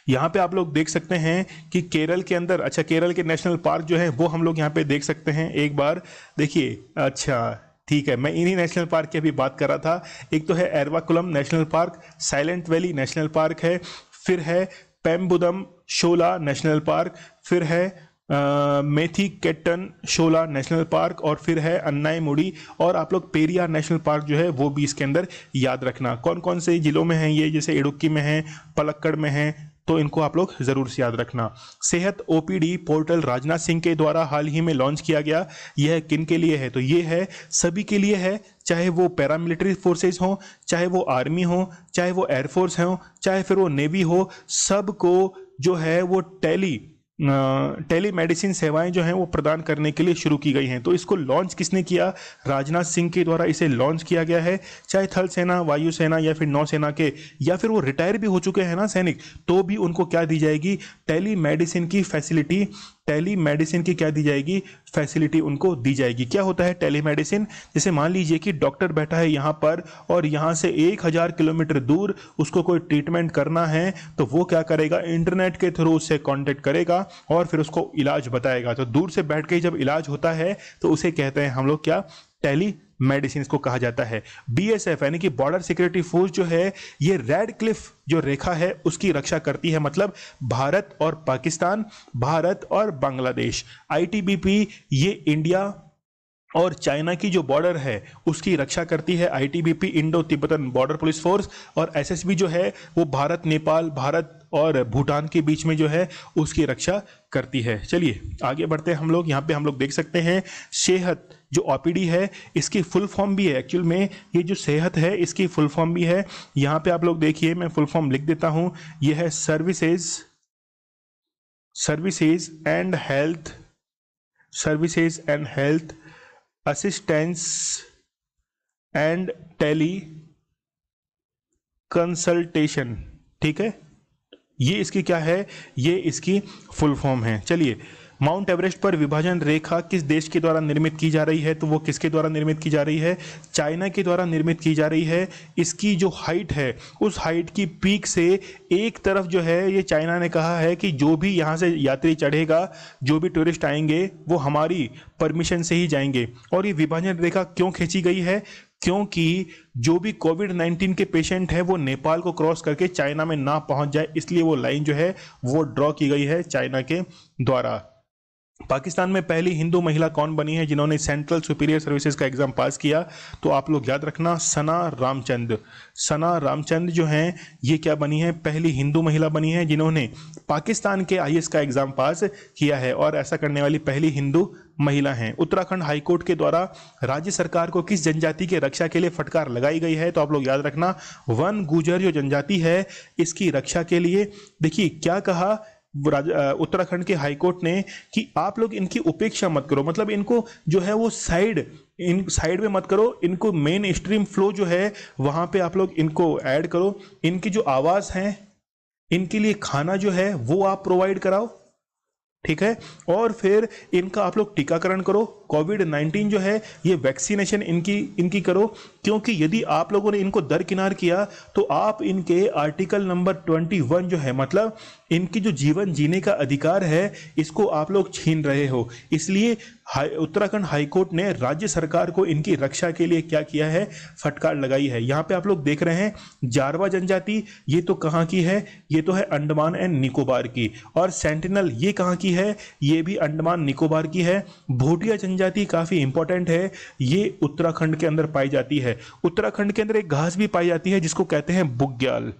यहां पे आप लोग देख सकते हैं कि केरल के अंदर, अच्छा, केरल के नेशनल पार्क जो है वो हम लोग यहाँ पे देख सकते हैं। एक बार देखिए, अच्छा ठीक है, मैं इन्हीं नेशनल पार्क की अभी बात कर रहा था। एक तो है Eravikulam national park, silent valley national park है, फिर है पेम्बुदम शोला नेशनल पार्क, फिर है मेथीकेटन शोला नेशनल पार्क, और फिर है अन्नाईमुड़ी। और आप लोग पेरियार नेशनल पार्क जो है वो भी इसके अंदर याद रखना। कौन कौन से जिलों में हैं ये, जैसे इडुक्की में है, पलक्कड़ में है, तो इनको आप लोग जरूर से याद रखना। सेहत ओपीडी पोर्टल राजनाथ सिंह के द्वारा हाल ही में लॉन्च किया गया। यह किन के लिए है, तो ये है सभी के लिए है, चाहे वो पैरामिलिट्री फोर्सेस हो, चाहे वो आर्मी हो, चाहे वो एयरफोर्स हो, चाहे फिर वो नेवी हो, सबको जो है वो टेली मेडिसिन सेवाएं जो हैं वो प्रदान करने के लिए शुरू की गई हैं। तो इसको लॉन्च किसने किया, राजनाथ सिंह के द्वारा इसे लॉन्च किया गया है। चाहे थल सेना, वायुसेना या फिर नौसेना के, या फिर वो रिटायर भी हो चुके हैं ना सैनिक, तो भी उनको क्या दी जाएगी, टेली मेडिसिन की क्या दी जाएगी, फैसिलिटी उनको दी जाएगी। क्या होता है टेलीमेडिसिन, जैसे मान लीजिए कि डॉक्टर बैठा है यहाँ पर और यहाँ से 1000 किलोमीटर दूर उसको कोई ट्रीटमेंट करना है, तो वो क्या करेगा, इंटरनेट के थ्रू उससे कांटेक्ट करेगा और फिर उसको इलाज बताएगा। तो दूर से बैठ के जब इलाज होता है तो उसे कहते हैं हम लोग क्या, टेली मेडिसिन को कहा जाता है। बीएसएफ यानी कि बॉर्डर सिक्योरिटी फोर्स जो है ये रेड क्लिफ जो रेखा है उसकी रक्षा करती है, मतलब भारत और पाकिस्तान, भारत और बांग्लादेश। आईटीबीपी ये इंडिया और चाइना की जो बॉर्डर है उसकी रक्षा करती है, ITBP Indo Tibetan border police force. और एसएसबी जो है वो भारत नेपाल, भारत और भूटान के बीच में जो है उसकी रक्षा करती है। चलिए आगे बढ़ते हैं हम लोग। यहाँ पे हम लोग देख सकते हैं सेहत जो ओपीडी है इसकी फुल फॉर्म भी है, एक्चुअल में ये जो सेहत है इसकी फुल फॉर्म भी है। यहाँ पे आप लोग देखिए, मैं फुल फॉर्म लिख देता हूँ, यह है services and health assistance and teleconsultation. ठीक है, ये इसकी क्या है, ये इसकी फुल फॉर्म है। चलिए, माउंट एवरेस्ट पर विभाजन रेखा किस देश के द्वारा निर्मित की जा रही है, तो वो किसके द्वारा निर्मित की जा रही है, चाइना के द्वारा निर्मित की जा रही है। इसकी जो हाइट है उस हाइट की पीक से एक तरफ जो है ये चाइना ने कहा है कि जो भी यहाँ से यात्री चढ़ेगा, जो भी टूरिस्ट आएंगे वो हमारी परमिशन से ही जाएंगे। और ये विभाजन रेखा क्यों खींची गई है, क्योंकि जो भी कोविड-19 के पेशेंट है वो नेपाल को क्रॉस करके चाइना में ना पहुंच जाए, इसलिए वो लाइन जो है वो ड्रॉ की गई है चाइना के द्वारा। पाकिस्तान में पहली हिंदू महिला कौन बनी है जिन्होंने सेंट्रल सुपीरियर सर्विसेज का एग्जाम पास किया? तो आप लोग याद रखना, सना रामचंद्र। सना रामचंद्र जो हैं ये क्या बनी है? पहली हिंदू महिला बनी है जिन्होंने पाकिस्तान के आईएएस का एग्जाम पास किया है और ऐसा करने वाली पहली हिंदू महिला हैं। उत्तराखंड हाईकोर्ट के द्वारा राज्य सरकार को किस जनजाति के रक्षा के लिए फटकार लगाई गई है? तो आप लोग याद रखना, वन गुर्जर जो जनजाति है इसकी रक्षा के लिए। देखिए क्या कहा उत्तराखंड के हाईकोर्ट ने कि आप लोग इनकी उपेक्षा मत करो, मतलब इनको जो है वो साइड में मत करो, इनको मेन स्ट्रीम फ्लो जो है वहां पे आप लोग इनको ऐड करो। इनकी जो आवाज है, इनके लिए खाना जो है वो आप प्रोवाइड कराओ, ठीक है। और फिर इनका आप लोग टीकाकरण करो, कोविड-19 जो है ये वैक्सीनेशन इनकी करो, क्योंकि यदि आप लोगों ने इनको दरकिनार किया तो आप इनके आर्टिकल नंबर 21 जो है, मतलब इनकी जो जीवन जीने का अधिकार है इसको आप लोग छीन रहे हो। इसलिए उत्तराखंड हाईकोर्ट ने राज्य सरकार को इनकी रक्षा के लिए क्या किया है? फटकार लगाई है। यहाँ पे आप लोग देख रहे हैं जारवा जनजाति, ये तो कहाँ की है? ये तो है अंडमान एंड निकोबार की। और सेंटिनल ये कहाँ की है? ये भी अंडमान निकोबार की है। भोटिया जनजाति काफी इंपॉर्टेंट है, ये उत्तराखंड के अंदर पाई जाती है। उत्तराखंड के अंदर एक घास भी पाई जाती है जिसको कहते हैं बुग्याल,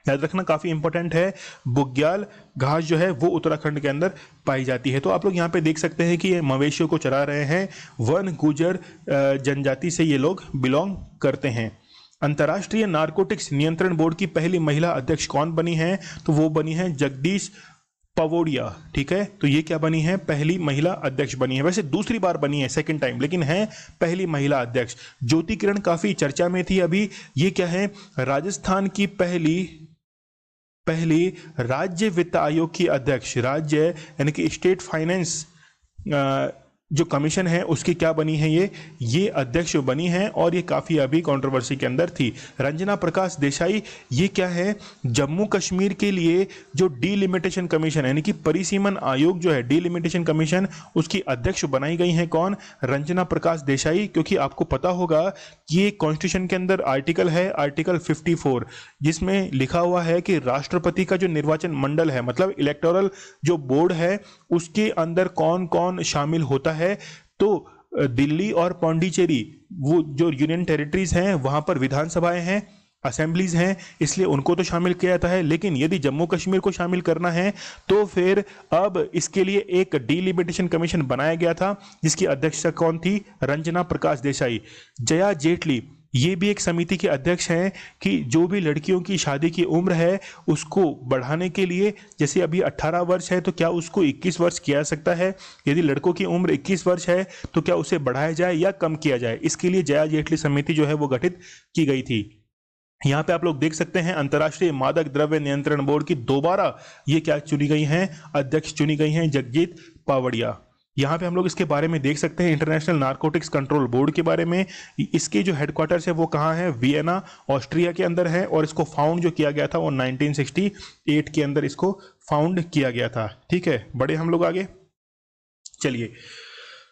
याद रखना, काफी इंपॉर्टेंट है। बुग्याल घास जो है वो उत्तराखंड के अंदर पाई जाती है। तो आप लोग यहाँ पे देख सकते हैं कि ये मवेशियों को चरा रहे हैं, वन गुर्जर जनजाति से ये लोग बिलोंग करते हैं। अंतर्राष्ट्रीय नारकोटिक्स नियंत्रण बोर्ड की पहली महिला अध्यक्ष कौन बनी है? तो वो बनी है जगदीश पवोडिया, ठीक है। तो ये क्या बनी है? पहली महिला अध्यक्ष बनी है। वैसे दूसरी बार बनी है, सेकंड टाइम, लेकिन है पहली महिला अध्यक्ष। ज्योति किरण काफी चर्चा में थी अभी। ये क्या है? राजस्थान की पहली राज्य वित्त आयोग की अध्यक्ष, राज्य यानी कि स्टेट फाइनेंस जो कमीशन है उसकी क्या बनी है? ये अध्यक्ष बनी है और ये काफी अभी कंट्रोवर्सी के अंदर थी। रंजना प्रकाश देसाई, ये क्या है? जम्मू कश्मीर के लिए जो डीलिमिटेशन कमीशन यानी कि परिसीमन आयोग जो है, डीलिमिटेशन कमीशन, उसकी अध्यक्ष बनाई गई है कौन? रंजना प्रकाश देसाई। क्योंकि आपको पता होगा कि ये कॉन्स्टिट्यूशन के अंदर आर्टिकल है, आर्टिकल 54, जिसमें लिखा हुआ है कि राष्ट्रपति का जो निर्वाचन मंडल है, मतलब इलेक्टोरल जो बोर्ड है, उसके अंदर कौन कौन शामिल होता है। तो दिल्ली और पौंडीचेरी, वो जो यूनियन टेरिटरीज हैं, वहां पर विधानसभाएं हैं, असेंबलीज हैं, इसलिए उनको तो शामिल किया जाता है। लेकिन यदि जम्मू कश्मीर को शामिल करना है तो फिर अब इसके लिए एक डीलिमिटेशन कमीशन बनाया गया था जिसकी अध्यक्षता कौन थी? रंजना प्रकाश देसाई। जया जेटली, ये भी एक समिति के अध्यक्ष हैं कि जो भी लड़कियों की शादी की उम्र है उसको बढ़ाने के लिए, जैसे अभी 18 वर्ष है तो क्या उसको 21 वर्ष किया जा सकता है? यदि लड़कों की उम्र 21 वर्ष है तो क्या उसे बढ़ाया जाए या कम किया जाए? इसके लिए जया जेटली समिति जो है वो गठित की गई थी। यहाँ पे आप लोग देख सकते हैं अंतर्राष्ट्रीय मादक द्रव्य नियंत्रण बोर्ड की दोबारा ये क्या चुनी गई हैं? अध्यक्ष चुनी गई हैं जगजीत पावड़िया। यहाँ पे हम लोग इसके बारे में देख सकते हैं इंटरनेशनल नारकोटिक्स कंट्रोल बोर्ड के बारे में। इसके जो हेडक्वार्टर्स है वो कहाँ है? वियना, ऑस्ट्रिया के अंदर है। और इसको फाउंड जो किया गया था वो 1968 के अंदर इसको फाउंड किया गया था, ठीक है। बड़े हम लोग आगे चलिए।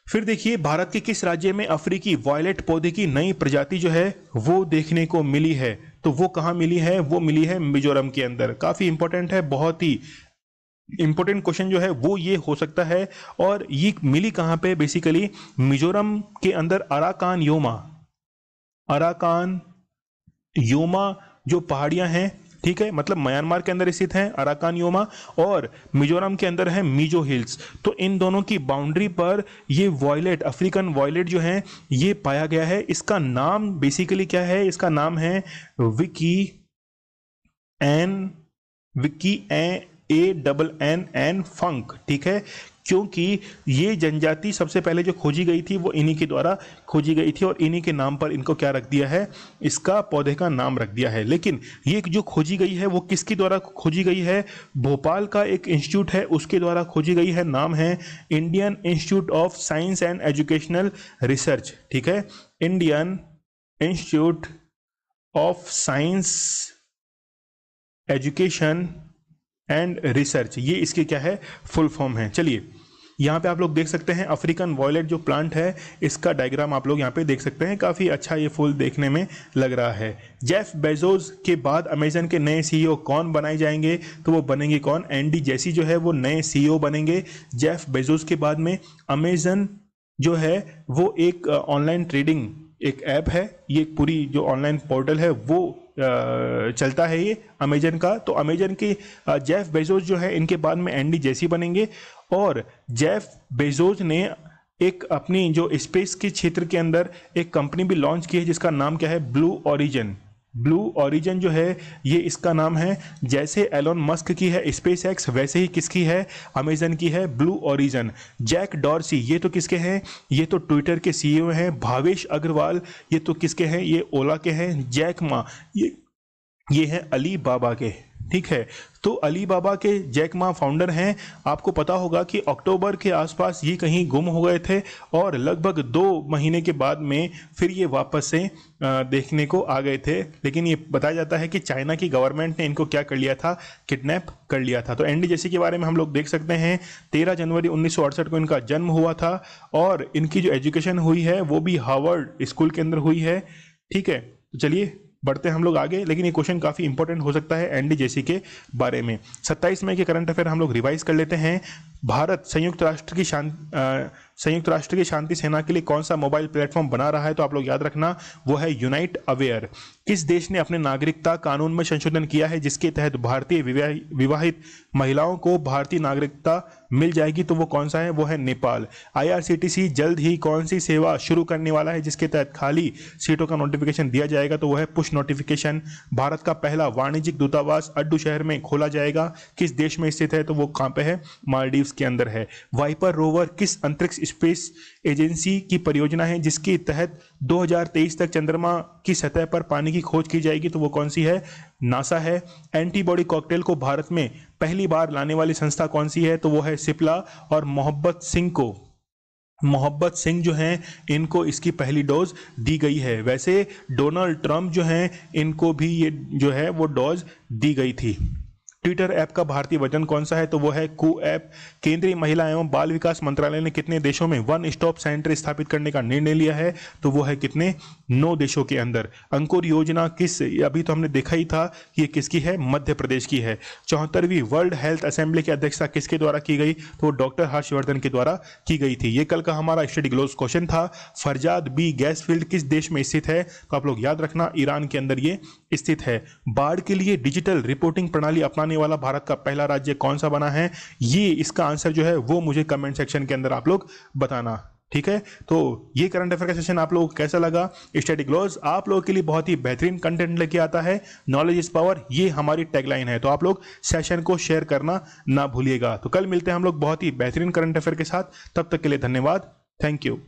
फिर देखिए, भारत के किस राज्य में अफ्रीकी वॉयलेट पौधे की नई प्रजाति जो है वो देखने को मिली है? तो वो कहाँ मिली है? वो मिली है मिजोरम के अंदर। काफी इंपॉर्टेंट है, बहुत ही इंपॉर्टेंट क्वेश्चन जो है वो ये हो सकता है। और ये मिली कहां पे? बेसिकली मिजोरम के अंदर अराकान योमा जो पहाड़ियां हैं, ठीक है, मतलब म्यांमार के अंदर स्थित है अराकान योमा, और मिजोरम के अंदर है मिजो हिल्स। तो इन दोनों की बाउंड्री पर ये वॉयलेट, अफ्रीकन वॉयलेट जो है ये पाया गया है। इसका नाम बेसिकली क्या है? इसका नाम है विकी ANN फंक, ठीक है। क्योंकि ये जनजाति सबसे पहले जो खोजी गई थी वो इन्हीं के द्वारा खोजी गई थी और इन्हीं के नाम पर इनको क्या रख दिया है? इसका पौधे का नाम रख दिया है। लेकिन ये जो खोजी गई है वो किसके द्वारा खोजी गई है? भोपाल का एक इंस्टीट्यूट है उसके द्वारा खोजी गई है। नाम है Indian institute of science and educational research, ठीक है। Indian institute of science education and research, ये इसके क्या है? फुल फॉर्म है। चलिए यहाँ पे आप लोग देख सकते हैं अफ्रीकन वॉयलेट जो प्लांट है इसका डायग्राम आप लोग यहाँ पे देख सकते हैं, काफ़ी अच्छा ये फूल देखने में लग रहा है। जेफ बेजोस के बाद अमेजन के नए सीईओ कौन बनाए जाएंगे, तो वो बनेंगे कौन, एंडी जेसी जो है वो नए सीईओ बनेंगे। जेफ बेजोस के बाद में अमेजन जो है वो एक ऑनलाइन ट्रेडिंग एक ऐप है, ये एक पूरी जो ऑनलाइन पोर्टल है वो चलता है ये अमेजन का। तो अमेजन के जेफ बेजोस जो है इनके बाद में एंडी जेसी बनेंगे। और जेफ बेजोस ने एक अपनी जो स्पेस के क्षेत्र के अंदर एक कंपनी भी लॉन्च की है जिसका नाम क्या है, ब्लू ओरिजिन। ब्लू ओरिजिन जो है ये इसका नाम है, जैसे एलोन मस्क की है स्पेस एक्स वैसे ही किसकी है, अमेजन की है ब्लू ओरिजिन। जैक डॉर्सी ये तो किसके हैं, ये तो ट्विटर के सीईओ हैं। भावेश अग्रवाल ये तो किसके हैं, ये ओला के हैं। जैक मा ये है अली बाबा के, ठीक है। तो अली बाबा के जैक मा फाउंडर हैं। आपको पता होगा कि अक्टूबर के आसपास ये कहीं गुम हो गए थे और लगभग 2 महीने के बाद में फिर ये वापस से देखने को आ गए थे। लेकिन ये बताया जाता है कि चाइना की गवर्नमेंट ने इनको क्या कर लिया था, किडनैप कर लिया था। तो एंडी जेसी के बारे में हम लोग देख सकते हैं 13 जनवरी 1968 को इनका जन्म हुआ था और इनकी जो एजुकेशन हुई है वो भी हार्वर्ड स्कूल के अंदर हुई है, ठीक है। तो चलिए बढ़ते हैं हम लोग आगे, लेकिन ये क्वेश्चन काफ़ी इंपॉर्टेंट हो सकता है एनडी जेसी के बारे में। 27 मई के करंट अफेयर हम लोग रिवाइज कर लेते हैं। भारत संयुक्त राष्ट्र की शांति सेना के लिए कौन सा मोबाइल प्लेटफॉर्म बना रहा है, तो आप लोग याद रखना वो है यूनाइट अवेयर। किस देश ने अपने नागरिकता कानून में संशोधन किया है जिसके तहत भारतीय विवाहित महिलाओं को भारतीय नागरिकता मिल जाएगी, तो वो कौन सा है, वो है नेपाल। आईआरसीटीसी जल्द ही कौन सी सेवा शुरू करने वाला है जिसके तहत खाली सीटों का नोटिफिकेशन दिया जाएगा, तो वो है पुश नोटिफिकेशन। भारत का पहला वाणिज्यिक दूतावास अड्डू शहर में खोला जाएगा, किस देश में स्थित है, तो वो कहाँ पे है, मालदीव्स के अंदर है। वाइपर रोवर किस अंतरिक्ष स्पेस एजेंसी की परियोजना है जिसके तहत 2023 तक चंद्रमा की सतह पर पानी की खोज की जाएगी, तो वो कौन सी है, नासा है। एंटीबॉडी कॉकटेल को भारत में पहली बार लाने वाली संस्था कौन सी है, तो वो है सिप्ला। और मोहब्बत सिंह जो हैं इनको इसकी पहली डोज दी गई है। वैसे डोनाल्ड ट्रंप जो हैं इनको भी ये जो है वो डोज दी गई थी। ट्विटर ऐप का भारतीय वर्जन कौन सा है, तो वो है कू ऐप। केंद्रीय महिला एवं बाल विकास मंत्रालय ने कितने देशों में वन स्टॉप सेंटर स्थापित करने का निर्णय लिया है, तो वो है कितने, 9 देशों के अंदर। अंकुर योजना किस, अभी तो हमने देखा ही था कि ये किसकी है, मध्य प्रदेश की है। 74वीं वर्ल्ड हेल्थ असेंबली की अध्यक्षता किसके द्वारा की गई, तो डॉक्टर हर्षवर्धन के द्वारा की गई थी। ये कल का हमारा स्टडी ग्लोस क्वेश्चन था। फरजाद बी गैस फील्ड किस देश में स्थित है, तो आप लोग याद रखना ईरान के अंदर ये स्थित है। बाढ़ के लिए डिजिटल रिपोर्टिंग प्रणाली अपनाने वाला भारत का पहला राज्य कौन सा बना है, ये इसका आंसर जो है वो मुझे कमेंट सेक्शन के अंदर आप लोग बताना, ठीक है। तो ये करंट अफेयर का सेशन आप लोगों को कैसा लगा। स्टडी ग्लोस आप लोगों के लिए बहुत ही बेहतरीन कंटेंट लेके आता है। नॉलेज इज पावर, ये हमारी टैगलाइन है, तो आप लोग सेशन को शेयर करना ना भूलिएगा। तो कल मिलते हैं हम लोग बहुत ही बेहतरीन करंट अफेयर के साथ, तब तक के लिए धन्यवाद, थैंक यू।